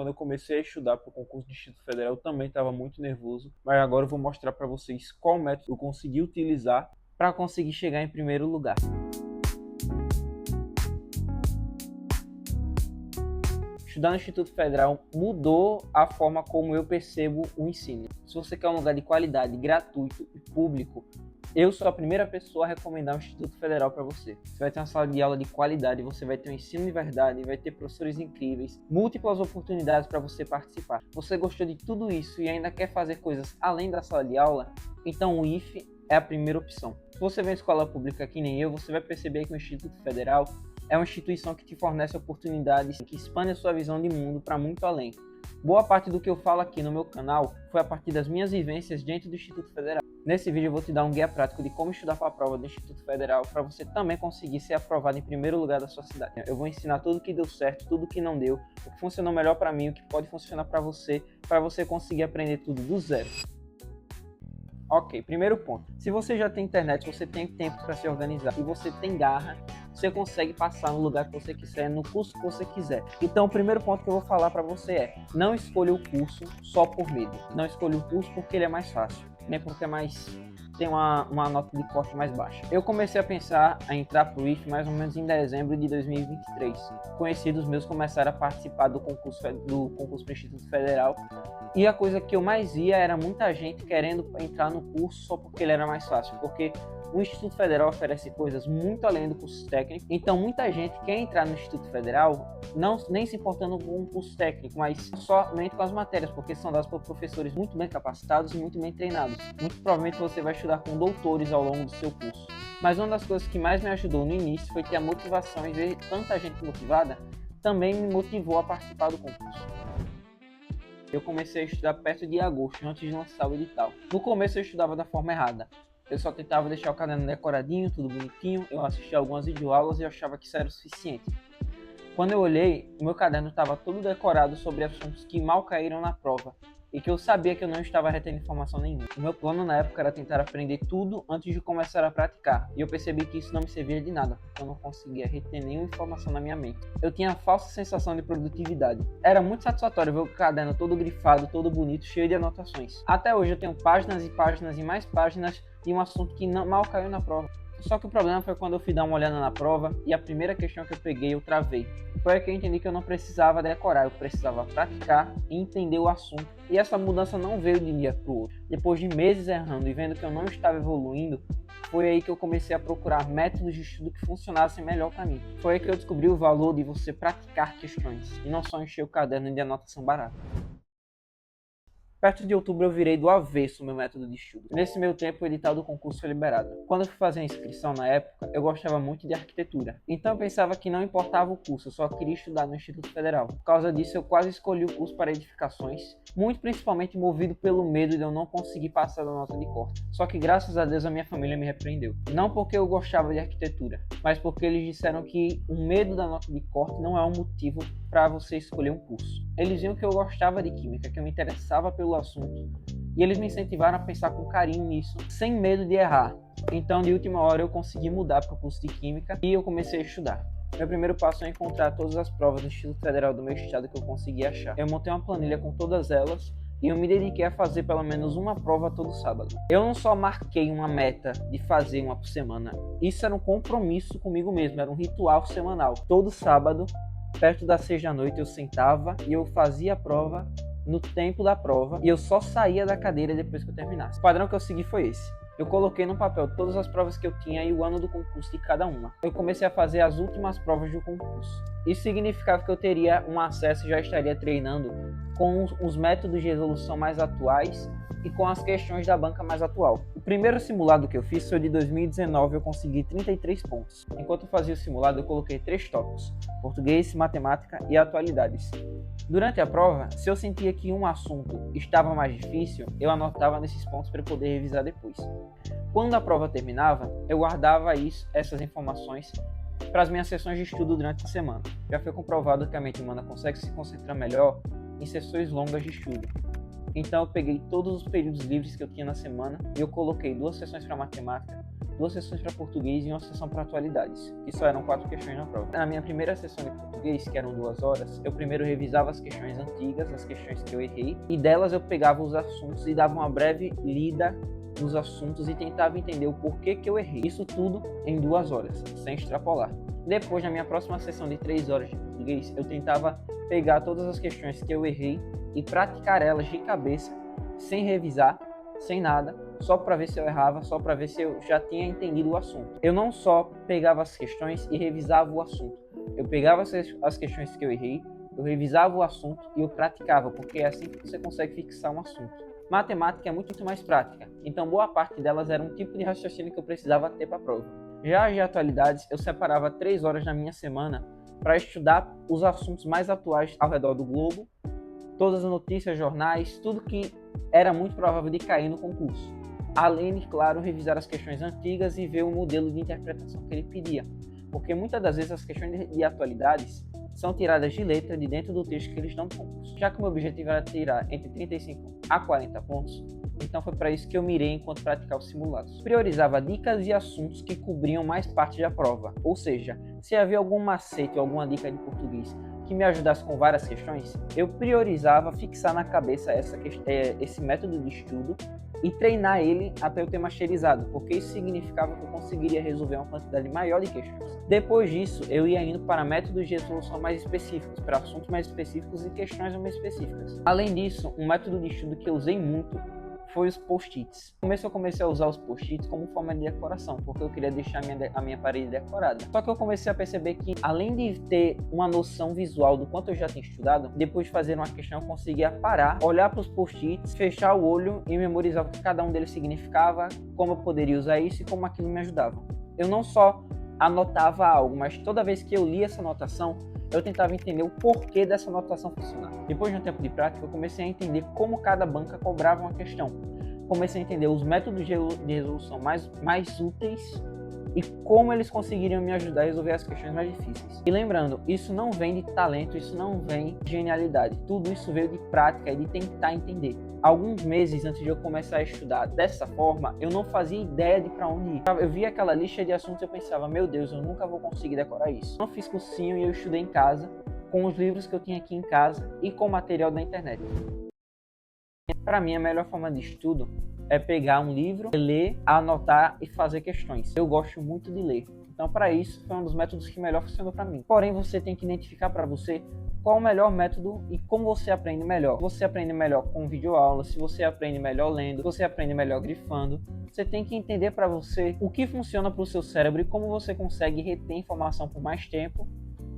quando eu comecei a estudar para o concurso do Distrito Federal, eu também estava muito nervoso, mas agora eu vou mostrar para vocês qual método eu consegui utilizar para conseguir chegar em primeiro lugar. Estudar no Instituto Federal mudou a forma como eu percebo o ensino. Se você quer um lugar de qualidade, gratuito e público, eu sou a primeira pessoa a recomendar o Instituto Federal para você. Você vai ter uma sala de aula de qualidade, você vai ter um ensino de verdade, vai ter professores incríveis, múltiplas oportunidades para você participar. Você gostou de tudo isso e ainda quer fazer coisas além da sala de aula? Então o IFE é a primeira opção. Se você vem em escola pública que nem eu, você vai perceber que o Instituto Federal é uma instituição que te fornece oportunidades que expandem a sua visão de mundo para muito além. Boa parte do que eu falo aqui no meu canal foi a partir das minhas vivências dentro do Instituto Federal. Nesse vídeo eu vou te dar um guia prático de como estudar para a prova do Instituto Federal para você também conseguir ser aprovado em primeiro lugar da sua cidade. Eu vou ensinar tudo o que deu certo, tudo o que não deu, o que funcionou melhor para mim, o que pode funcionar para você conseguir aprender tudo do zero. Ok, primeiro ponto. Se você já tem internet, você tem tempo para se organizar e você tem garra, você consegue passar no lugar que você quiser, no curso que você quiser. Então, o primeiro ponto que eu vou falar para você é: não escolha o curso só por medo. Não escolha o curso porque ele é mais fácil, nem porque tem uma nota de corte mais baixa. Eu comecei a pensar a entrar para o IFE mais ou menos em dezembro de 2023. Conhecidos meus começaram a participar do concurso do Instituto Federal. E a coisa que eu mais via era muita gente querendo entrar no curso só porque ele era mais fácil, porque o Instituto Federal oferece coisas muito além do curso técnico, então muita gente quer entrar no Instituto Federal nem se importando com o curso técnico, mas somente com as matérias, porque são dadas por professores muito bem capacitados e muito bem treinados. Muito provavelmente você vai estudar com doutores ao longo do seu curso. Mas uma das coisas que mais me ajudou no início foi ter a motivação, e ver tanta gente motivada também me motivou a participar do concurso. Eu comecei a estudar perto de agosto, antes de lançar o edital. No começo eu estudava da forma errada. Eu só tentava deixar o caderno decoradinho, tudo bonitinho. Eu assistia algumas videoaulas e eu achava que isso era o suficiente. Quando eu olhei, o meu caderno estava todo decorado sobre assuntos que mal caíram na prova e que eu sabia que eu não estava retendo informação nenhuma. O meu plano na época era tentar aprender tudo antes de começar a praticar, e eu percebi que isso não me servia de nada, porque eu não conseguia reter nenhuma informação na minha mente. Eu tinha a falsa sensação de produtividade. Era muito satisfatório ver o caderno todo grifado, todo bonito, cheio de anotações. Até hoje eu tenho páginas e páginas e mais páginas de um assunto que mal caiu na prova. Só que o problema foi quando eu fui dar uma olhada na prova e a primeira questão que eu peguei eu travei. Foi aí que eu entendi que eu não precisava decorar, eu precisava praticar e entender o assunto. E essa mudança não veio de um dia para o outro. Depois de meses errando e vendo que eu não estava evoluindo, foi aí que eu comecei a procurar métodos de estudo que funcionassem melhor para mim. Foi aí que eu descobri o valor de você praticar questões e não só encher o caderno de anotação barata. Perto de outubro eu virei do avesso o meu método de estudo. Nesse meio tempo o edital do concurso foi liberado. Quando eu fui fazer a inscrição na época, eu gostava muito de arquitetura. Então eu pensava que não importava o curso, eu só queria estudar no Instituto Federal. Por causa disso eu quase escolhi o curso para edificações, muito principalmente movido pelo medo de eu não conseguir passar da nota de corte. Só que graças a Deus a minha família me repreendeu. Não porque eu gostava de arquitetura, mas porque eles disseram que o medo da nota de corte não é um motivo para você escolher um curso. Eles viam que eu gostava de química, que eu me interessava pelo assunto, e eles me incentivaram a pensar com carinho nisso, sem medo de errar. Então, de última hora, eu consegui mudar para o curso de Química e eu comecei a estudar. Meu primeiro passo é encontrar todas as provas do Instituto Federal do meu estado que eu consegui achar. Eu montei uma planilha com todas elas e eu me dediquei a fazer pelo menos uma prova todo sábado. Eu não só marquei uma meta de fazer uma por semana, isso era um compromisso comigo mesmo, era um ritual semanal. Todo sábado, perto das 6 da noite, eu sentava e eu fazia a prova no tempo da prova e eu só saía da cadeira depois que eu terminasse. O padrão que eu segui foi esse. Eu coloquei no papel todas as provas que eu tinha e o ano do concurso de cada uma. Eu comecei a fazer as últimas provas do concurso. Isso significava que eu teria um acesso e já estaria treinando com os métodos de resolução mais atuais e com as questões da banca mais atual. O primeiro simulado que eu fiz foi de 2019, eu consegui 33 pontos. Enquanto eu fazia o simulado, eu coloquei 3 tópicos: português, matemática e atualidades. Durante a prova, se eu sentia que um assunto estava mais difícil, eu anotava nesses pontos para poder revisar depois. Quando a prova terminava, eu guardava essas informações para as minhas sessões de estudo durante a semana. Já foi comprovado que a mente humana consegue se concentrar melhor em sessões longas de estudo. Então eu peguei todos os períodos livres que eu tinha na semana e eu coloquei 2 sessões para matemática, 2 sessões para português e uma sessão para atualidades, que só eram 4 questões na prova. Na minha primeira sessão de português, que eram 2 horas, eu primeiro revisava as questões antigas, as questões que eu errei, e delas eu pegava os assuntos e dava uma breve lida nos assuntos e tentava entender o porquê que eu errei. Isso tudo em 2 horas, sem extrapolar. Depois, na minha próxima sessão de 3 horas de português, eu tentava pegar todas as questões que eu errei e praticar elas de cabeça, sem revisar, sem nada, só para ver se eu errava, só para ver se eu já tinha entendido o assunto. Eu não só pegava as questões e revisava o assunto, eu pegava as questões que eu errei, eu revisava o assunto e eu praticava, porque é assim que você consegue fixar um assunto. Matemática é muito mais prática, então boa parte delas era um tipo de raciocínio que eu precisava ter para a prova. Já as de atualidades, eu separava 3 horas na minha semana para estudar os assuntos mais atuais ao redor do globo, todas as notícias, jornais, tudo que era muito provável de cair no concurso. Além de, claro, revisar as questões antigas e ver o modelo de interpretação que ele pedia. Porque muitas das vezes as questões de atualidades são tiradas de letra de dentro do texto que eles dão no concurso. Já que o meu objetivo era tirar entre 35 a 40 pontos, então foi para isso que eu mirei enquanto praticava os simulados. Priorizava dicas e assuntos que cobriam mais parte da prova. Ou seja, se havia algum macete ou alguma dica de português que me ajudasse com várias questões, eu priorizava fixar na cabeça esse método de estudo e treinar ele até eu ter masterizado, porque isso significava que eu conseguiria resolver uma quantidade maior de questões. Depois disso, eu ia indo para métodos de resolução mais específicos, para assuntos mais específicos e questões mais específicas. Além disso, um método de estudo que eu usei muito foi os post-its. No começo eu comecei a usar os post-its como forma de decoração, porque eu queria deixar a minha parede decorada. Só que eu comecei a perceber que, além de ter uma noção visual do quanto eu já tinha estudado, depois de fazer uma questão eu conseguia parar, olhar para os post-its, fechar o olho e memorizar o que cada um deles significava, como eu poderia usar isso e como aquilo me ajudava. Eu não só anotava algo, mas toda vez que eu lia essa anotação, eu tentava entender o porquê dessa anotação funcionar. Depois de um tempo de prática, eu comecei a entender como cada banca cobrava uma questão. Comecei a entender os métodos de resolução mais úteis e como eles conseguiriam me ajudar a resolver as questões mais difíceis. E lembrando, isso não vem de talento, isso não vem de genialidade. Tudo isso veio de prática e de tentar entender. Alguns meses antes de eu começar a estudar dessa forma, eu não fazia ideia de para onde ir. Eu via aquela lista de assuntos e eu pensava, meu Deus, eu nunca vou conseguir decorar isso. Eu não fiz cursinho e eu estudei em casa, com os livros que eu tinha aqui em casa e com o material da internet. Para mim, a melhor forma de estudo é pegar um livro, ler, anotar e fazer questões. Eu gosto muito de ler. Então, para isso, foi um dos métodos que melhor funcionou para mim. Porém, você tem que identificar para você qual o melhor método e como você aprende melhor. Se você aprende melhor com videoaula, se você aprende melhor lendo, se você aprende melhor grifando, você tem que entender para você o que funciona para o seu cérebro e como você consegue reter informação por mais tempo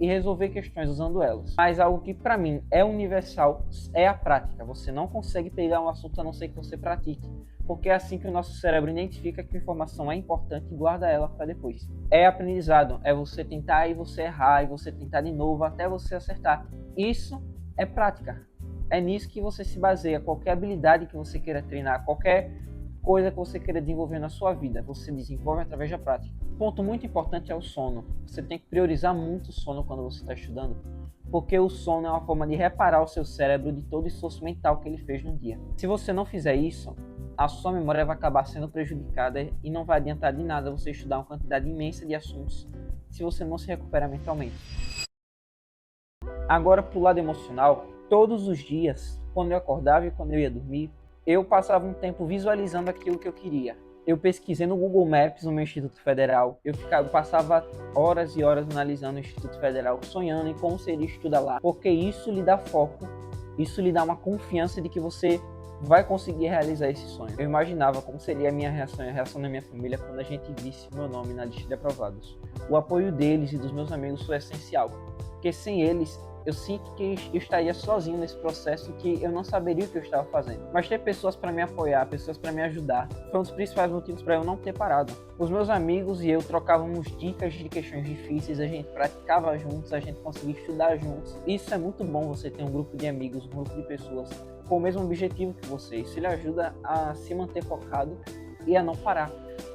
e resolver questões usando elas. Mas algo que para mim é universal é a prática. Você não consegue pegar um assunto a não ser que você pratique, porque é assim que o nosso cérebro identifica que a informação é importante e guarda ela para depois. É aprendizado, é você tentar e você errar e você tentar de novo até você acertar. Isso é prática. É nisso que você se baseia. Qualquer habilidade que você queira treinar, qualquer coisa que você queira desenvolver na sua vida, você desenvolve através da prática. Um ponto muito importante é o sono. Você tem que priorizar muito o sono quando você está estudando, porque o sono é uma forma de reparar o seu cérebro de todo o esforço mental que ele fez no dia. Se você não fizer isso, a sua memória vai acabar sendo prejudicada e não vai adiantar de nada você estudar uma quantidade imensa de assuntos se você não se recuperar mentalmente. Agora, pro lado emocional, todos os dias, quando eu acordava e quando eu ia dormir, eu passava um tempo visualizando aquilo que eu queria. Eu pesquisei no Google Maps no meu Instituto Federal, passava horas e horas analisando o Instituto Federal, sonhando em como seria estudar lá, porque isso lhe dá foco, isso lhe dá uma confiança de que você vai conseguir realizar esse sonho. Eu imaginava como seria a minha reação e a reação da minha família quando a gente visse meu nome na lista de aprovados. O apoio deles e dos meus amigos foi essencial, porque sem eles eu sinto que eu estaria sozinho nesse processo e que eu não saberia o que eu estava fazendo. Mas ter pessoas para me apoiar, pessoas para me ajudar, foi um dos principais motivos para eu não ter parado. Os meus amigos e eu trocávamos dicas de questões difíceis, a gente praticava juntos, a gente conseguia estudar juntos. Isso é muito bom, você ter um grupo de amigos, um grupo de pessoas com o mesmo objetivo que você. Isso lhe ajuda a se manter focado e a não parar.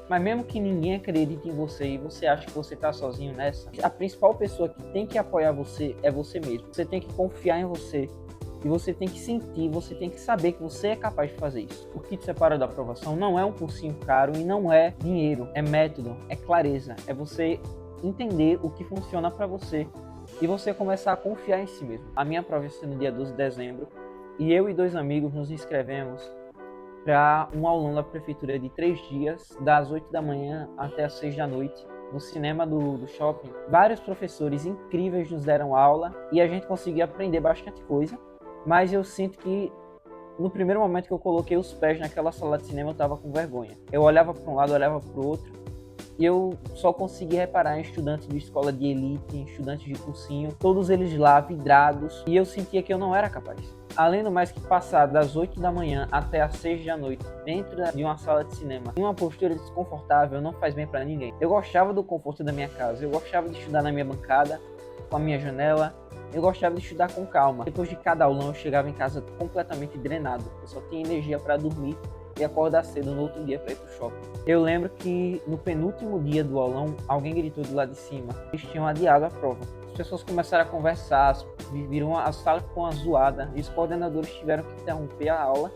Mas mesmo que ninguém acredite em você e você acha que você está sozinho nessa, a principal pessoa que tem que apoiar você é você mesmo. Você tem que confiar em você E você tem que sentir, você tem que saber que você é capaz de fazer isso. O que te separa da aprovação não é um cursinho caro e não é dinheiro, é método, é clareza, é você entender o que funciona para você e você começar a confiar em si mesmo. A minha prova ia ser no dia 12 de dezembro e eu e 2 amigos nos inscrevemos para um aulão da prefeitura de 3 dias, das 8 da manhã até as 6 da noite, no cinema do shopping. Vários professores incríveis nos deram aula e a gente conseguiu aprender bastante coisa, mas eu sinto que no primeiro momento que eu coloquei os pés naquela sala de cinema eu estava com vergonha. Eu olhava para um lado, olhava para o outro e eu só consegui reparar em estudantes de escola de elite, em estudantes de cursinho, todos eles lá vidrados, e eu sentia que eu não era capaz. Além do mais que passar das 8 da manhã até as 6 da noite dentro de uma sala de cinema, em uma postura desconfortável, não faz bem para ninguém. Eu gostava do conforto da minha casa, eu gostava de estudar na minha bancada, com a minha janela, eu gostava de estudar com calma. Depois de cada aulão eu chegava em casa completamente drenado, eu só tinha energia para dormir e acordar cedo no outro dia para ir pro shopping. Eu lembro que no penúltimo dia do aulão, alguém gritou do lado de cima, eles tinham adiado a prova. As pessoas começaram a conversar, viram a sala com uma zoada, e os coordenadores tiveram que interromper a aula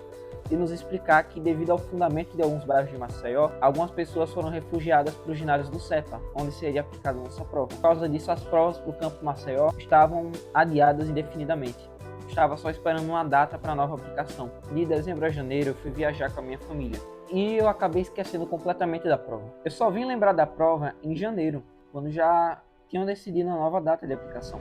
e nos explicar que, devido ao fundamento de alguns bairros de Maceió, algumas pessoas foram refugiadas para os ginásios do CEPA, onde seria aplicada a nossa prova. Por causa disso, as provas para o campo Maceió estavam adiadas indefinidamente. Estava só esperando uma data para a nova aplicação. De dezembro a janeiro eu fui viajar com a minha família e eu acabei esquecendo completamente da prova. Eu só vim lembrar da prova em janeiro, quando já tinham decidido a nova data de aplicação.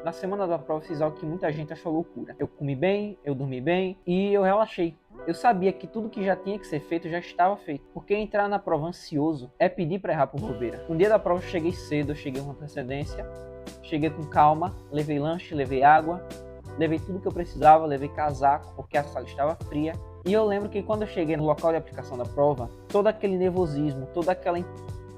Na semana da prova eu fiz algo que muita gente achou loucura. Eu comi bem, eu dormi bem e eu relaxei. Eu sabia que tudo que já tinha que ser feito já estava feito, porque entrar na prova ansioso é pedir para errar por bobeira. No dia da prova eu cheguei cedo, eu cheguei com antecedência, cheguei com calma, levei lanche, levei água, levei tudo que eu precisava, levei casaco, porque a sala estava fria. E eu lembro que quando eu cheguei no local de aplicação da prova, todo aquele nervosismo, toda aquela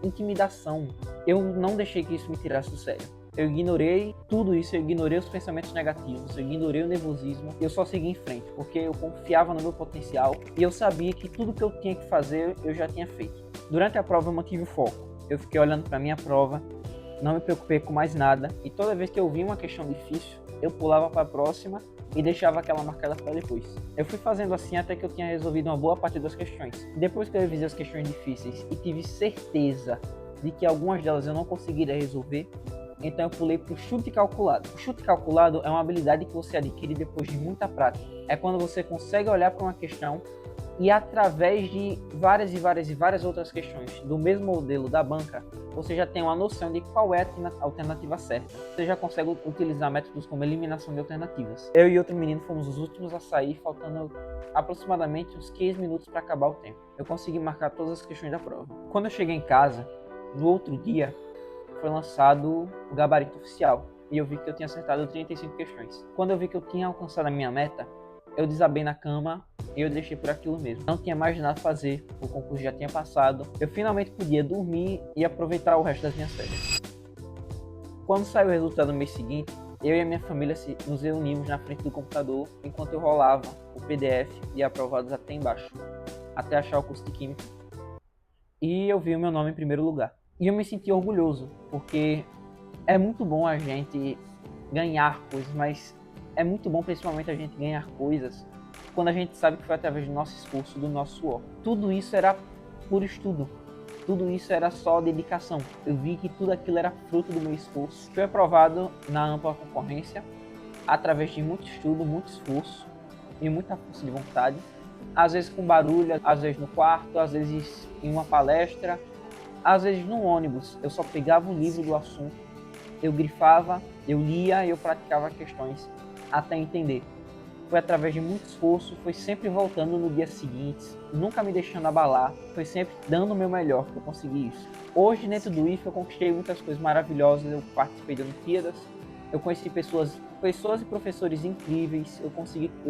intimidação, eu não deixei que isso me tirasse do sério. Eu ignorei tudo isso, eu ignorei os pensamentos negativos, eu ignorei o nervosismo, eu só segui em frente, porque eu confiava no meu potencial e eu sabia que tudo que eu tinha que fazer, eu já tinha feito. Durante a prova eu mantive o foco, eu fiquei olhando para a minha prova, não me preocupei com mais nada, e toda vez que eu via uma questão difícil, eu pulava para a próxima e deixava aquela marcada para depois. Eu fui fazendo assim até que eu tinha resolvido uma boa parte das questões. Depois que eu revisei as questões difíceis e tive certeza de que algumas delas eu não conseguiria resolver, então eu pulei para o chute calculado. O chute calculado é uma habilidade que você adquire depois de muita prática. É quando você consegue olhar para uma questão e, através de várias outras questões do mesmo modelo da banca, você já tem uma noção de qual é a alternativa certa. Você já consegue utilizar métodos como eliminação de alternativas. Eu e outro menino fomos os últimos a sair, faltando aproximadamente uns 15 minutos para acabar o tempo. Eu consegui marcar todas as questões da prova. Quando eu cheguei em casa, no outro dia, foi lançado o gabarito oficial e eu vi que eu tinha acertado 35 questões. Quando eu vi que eu tinha alcançado a minha meta, eu desabei na cama e eu deixei por aquilo mesmo. Não tinha mais nada a fazer, o concurso já tinha passado, eu finalmente podia dormir e aproveitar o resto das minhas férias. Quando saiu o resultado no mês seguinte, eu e a minha família nos reunimos na frente do computador enquanto eu rolava o PDF de aprovados até embaixo, até achar o curso de Química, e eu vi o meu nome em primeiro lugar. E eu me senti orgulhoso, porque é muito bom a gente ganhar coisas, mas é muito bom principalmente a gente ganhar coisas quando a gente sabe que foi através do nosso esforço, do nosso suor. Tudo isso era por estudo, tudo isso era só dedicação. Eu vi que tudo aquilo era fruto do meu esforço. Fui aprovado na ampla concorrência, através de muito estudo, muito esforço e muita força de vontade. Às vezes com barulho, às vezes no quarto, às vezes em uma palestra, às vezes no ônibus. Eu só pegava um livro do assunto, eu grifava, eu lia e eu praticava questões até entender. Foi através de muito esforço, foi sempre voltando no dia seguinte, nunca me deixando abalar, foi sempre dando o meu melhor para eu conseguir isso. Hoje, dentro do IFE, eu conquistei muitas coisas maravilhosas, eu participei de Olimpíadas, eu conheci pessoas e professores incríveis, eu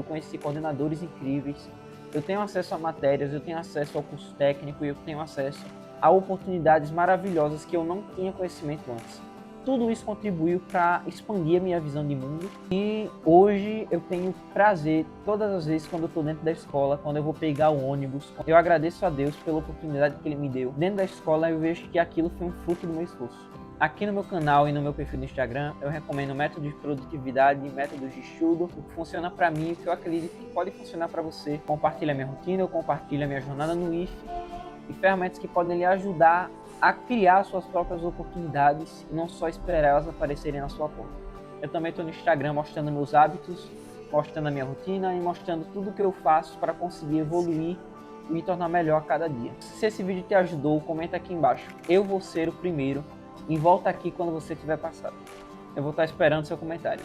conheci coordenadores incríveis, eu tenho acesso a matérias, eu tenho acesso ao curso técnico e eu tenho acesso a oportunidades maravilhosas que eu não tinha conhecimento antes. Tudo isso contribuiu para expandir a minha visão de mundo e hoje eu tenho prazer todas as vezes quando eu estou dentro da escola, quando eu vou pegar o ônibus. Eu agradeço a Deus pela oportunidade que Ele me deu. Dentro da escola eu vejo que aquilo foi um fruto do meu esforço. Aqui no meu canal e no meu perfil do Instagram, eu recomendo métodos de produtividade, métodos de estudo, o que funciona para mim e o que eu acredito que pode funcionar para você. Compartilho a minha rotina, eu compartilho a minha jornada no IF e ferramentas que podem lhe ajudar a criar suas próprias oportunidades e não só esperar elas aparecerem na sua porta. Eu também estou no Instagram mostrando meus hábitos, mostrando a minha rotina e mostrando tudo o que eu faço para conseguir evoluir e me tornar melhor a cada dia. Se esse vídeo te ajudou, comenta aqui embaixo. Eu vou ser o primeiro e volta aqui quando você tiver passado. Eu vou estar esperando seu comentário.